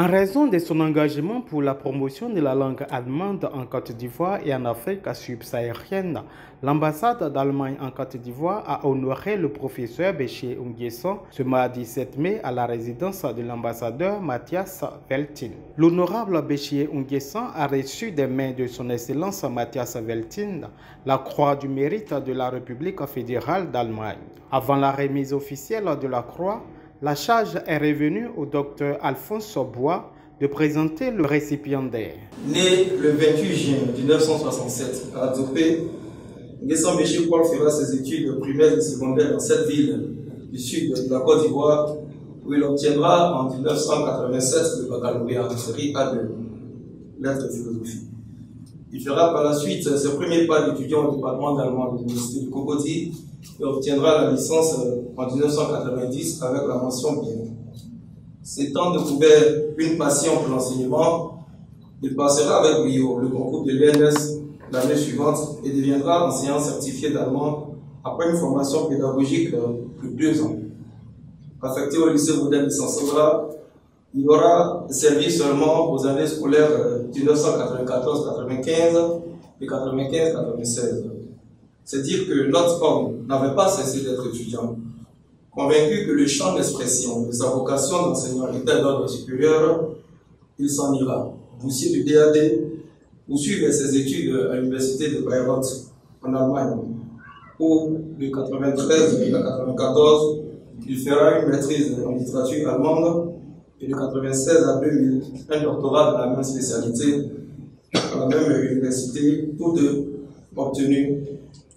En raison de son engagement pour la promotion de la langue allemande en Côte d'Ivoire et en Afrique subsaharienne, l'ambassade d'Allemagne en Côte d'Ivoire a honoré le professeur Béchié Nguesson ce mardi 7 mai à la résidence de l'ambassadeur Matthias Veltin. L'honorable Béchié Nguesson a reçu des mains de son Excellence Matthias Veltin la Croix du Mérite de la République fédérale d'Allemagne. Avant la remise officielle de la croix, la charge est revenue au docteur Alphonse Bois de présenter le récipiendaire. Né le 28 juin 1967 à Adzopé, Nguesson Béchié Paul fera ses études primaires et secondaires dans cette ville du sud de la Côte d'Ivoire, où il obtiendra en 1987 le baccalauréat en série A2, lettres de philosophie. Il fera par la suite ses premiers pas d'étudiant au département d'allemand de l'université de Cocody et obtiendra la licence en 1990 avec la mention bien. S'étant découvert une passion pour l'enseignement, il passera avec brio le concours de l'ENS l'année suivante et deviendra enseignant certifié d'allemand après une formation pédagogique de 2 ans. Affecté au lycée moderne de Sansovra, il aura servi seulement aux années scolaires 1994-95 et 95-96. C'est dire que notre homme n'avait pas cessé d'être étudiant. Convaincu que le champ d'expression de sa vocation d'enseignant était d'ordre supérieur, il s'en ira, boursier du DAD, poursuivre ses études à l'université de Bayreuth, en Allemagne, où de 93 à 94, il fera une maîtrise en littérature allemande et de 96 à 2000, un doctorat dans la même spécialité, dans la même université, tous deux obtenus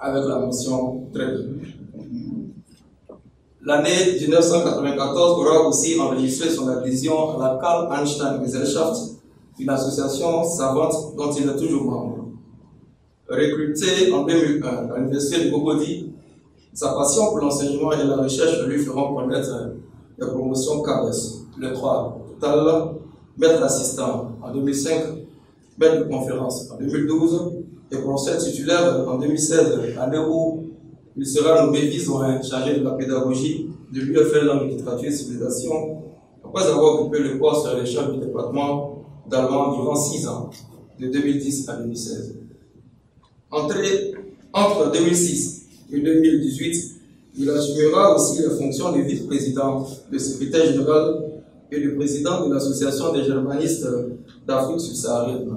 avec la mention très bien. L'année 1994 aura aussi enregistré son adhésion à la Karl Einstein Gesellschaft, une association savante dont il est toujours membre. Recruté en 2001 à l'université de Cocody, sa passion pour l'enseignement et la recherche lui feront connaître les promotions CABES, le 3 total, maître assistant en 2005, maître de conférence en 2012 et professeur titulaire en 2016, année où il sera nommé vice-doyen chargé de la pédagogie de l'UFL Langue, Littérature et Civilisation, après avoir occupé le poste de chef du département d'allemand durant 6 ans, de 2010 à 2016. Entre 2006 et 2018, il assumera aussi les fonctions de vice-président, de secrétaire général et de président de l'Association des germanistes d'Afrique subsaharienne.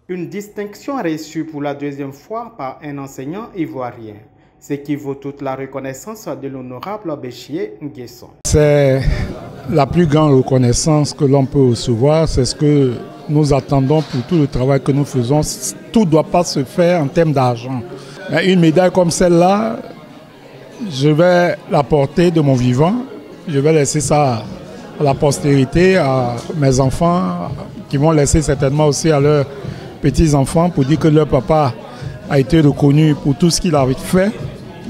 Une distinction reçue pour la 2e fois par un enseignant ivoirien, ce qui vaut toute la reconnaissance de l'honorable Béchié Nguesson. C'est la plus grande reconnaissance que l'on peut recevoir, c'est ce que nous attendons pour tout le travail que nous faisons. Tout ne doit pas se faire en termes d'argent. Une médaille comme celle-là, je vais la porter de mon vivant, je vais laisser ça à la postérité, à mes enfants, qui vont laisser certainement aussi à leurs petits-enfants pour dire que leur papa a été reconnu pour tout ce qu'il avait fait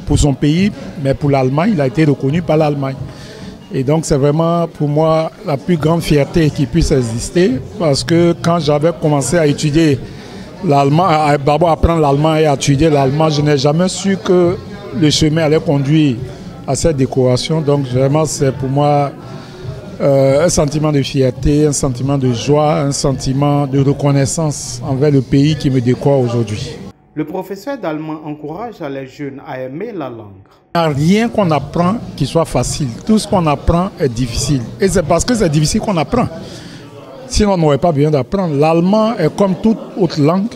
pour son pays, mais pour l'Allemagne, il a été reconnu par l'Allemagne. Et donc c'est vraiment pour moi la plus grande fierté qui puisse exister, parce que quand j'avais commencé à étudier l'allemand, d'abord apprendre l'allemand et à étudier l'allemand, je n'ai jamais su que le chemin allait conduire à cette décoration. Donc vraiment c'est pour moi un sentiment de fierté, un sentiment de joie, un sentiment de reconnaissance envers le pays qui me décore aujourd'hui. Le professeur d'allemand encourage les jeunes à aimer la langue. Il n'y a rien qu'on apprend qui soit facile. Tout ce qu'on apprend est difficile. Et c'est parce que c'est difficile qu'on apprend. Sinon, on n'aurait pas besoin d'apprendre. L'allemand est comme toute autre langue.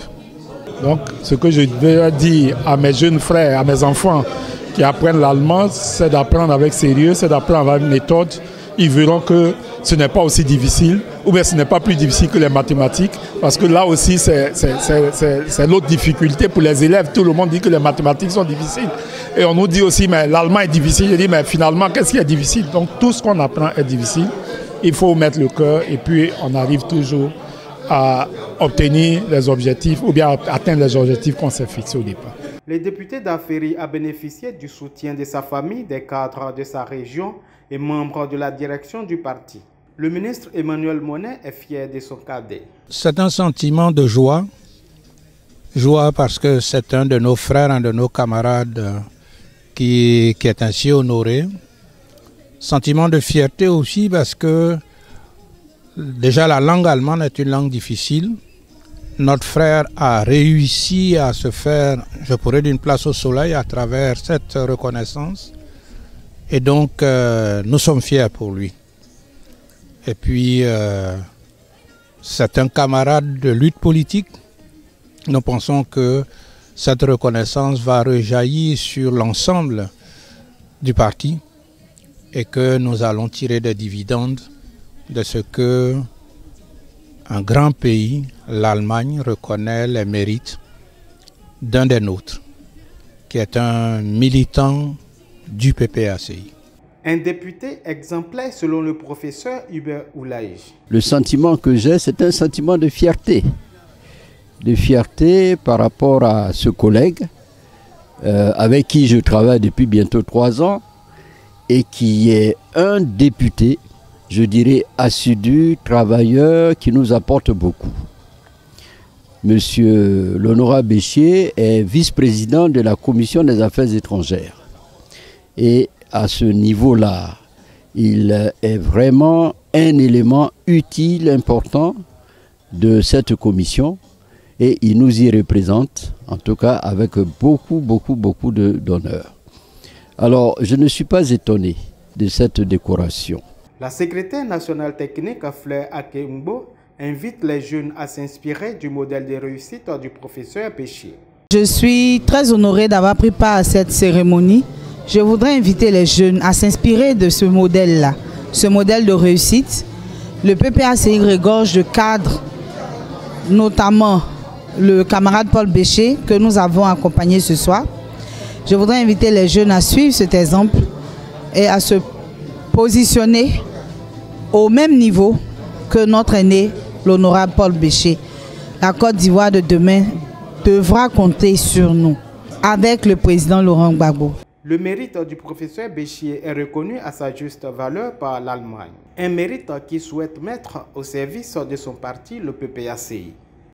Donc, ce que je veux dire à mes jeunes frères, à mes enfants qui apprennent l'allemand, c'est d'apprendre avec sérieux, c'est d'apprendre avec méthode. Ils verront que ce n'est pas aussi difficile, ou bien ce n'est pas plus difficile que les mathématiques, parce que là aussi, c'est l'autre difficulté pour les élèves. Tout le monde dit que les mathématiques sont difficiles. Et on nous dit aussi, mais l'allemand est difficile. Je dis, mais finalement, qu'est-ce qui est difficile? Donc, tout ce qu'on apprend est difficile. Il faut mettre le cœur, et puis on arrive toujours à obtenir les objectifs, ou bien à atteindre les objectifs qu'on s'est fixés au départ. Le député d'Aféry a bénéficié du soutien de sa famille, des cadres de sa région et membre de la direction du parti. Le ministre Emmanuel Monet est fier de son cadet. C'est un sentiment de joie. Joie parce que c'est un de nos frères, un de nos camarades qui est ainsi honoré. Sentiment de fierté aussi parce que déjà la langue allemande est une langue difficile. Notre frère a réussi à se faire, je pourrais dire, une place au soleil à travers cette reconnaissance. Et donc, nous sommes fiers pour lui. Et puis, c'est un camarade de lutte politique. Nous pensons que cette reconnaissance va rejaillir sur l'ensemble du parti et que nous allons tirer des dividendes de ce que un grand pays, l'Allemagne, reconnaît les mérites d'un des nôtres, qui est un militant du PPACI. Un député exemplaire selon le professeur Hubert Oulaï. Le sentiment que j'ai, c'est un sentiment de fierté. De fierté par rapport à ce collègue avec qui je travaille depuis bientôt 3 ans et qui est un député, je dirais, assidu, travailleur, qui nous apporte beaucoup. Monsieur l'honorable Béchier est vice-président de la Commission des Affaires étrangères. Et à ce niveau-là, il est vraiment un élément utile, important de cette commission. Et il nous y représente, en tout cas avec beaucoup d'honneur. Alors, je ne suis pas étonné de cette décoration. La secrétaire nationale technique Fleur Akembo invite les jeunes à s'inspirer du modèle de réussite du professeur Béchier. Je suis très honorée d'avoir pris part à cette cérémonie. Je voudrais inviter les jeunes à s'inspirer de ce modèle-là, ce modèle de réussite. Le PPACI regorge de cadres, notamment le camarade Paul Béchier, que nous avons accompagné ce soir. Je voudrais inviter les jeunes à suivre cet exemple et à se positionner au même niveau que notre aîné, l'honorable Paul Béchier. La Côte d'Ivoire de demain devra compter sur nous, avec le président Laurent Gbagbo. Le mérite du professeur Béchier est reconnu à sa juste valeur par l'Allemagne. Un mérite qu'il souhaite mettre au service de son parti, le PPACI.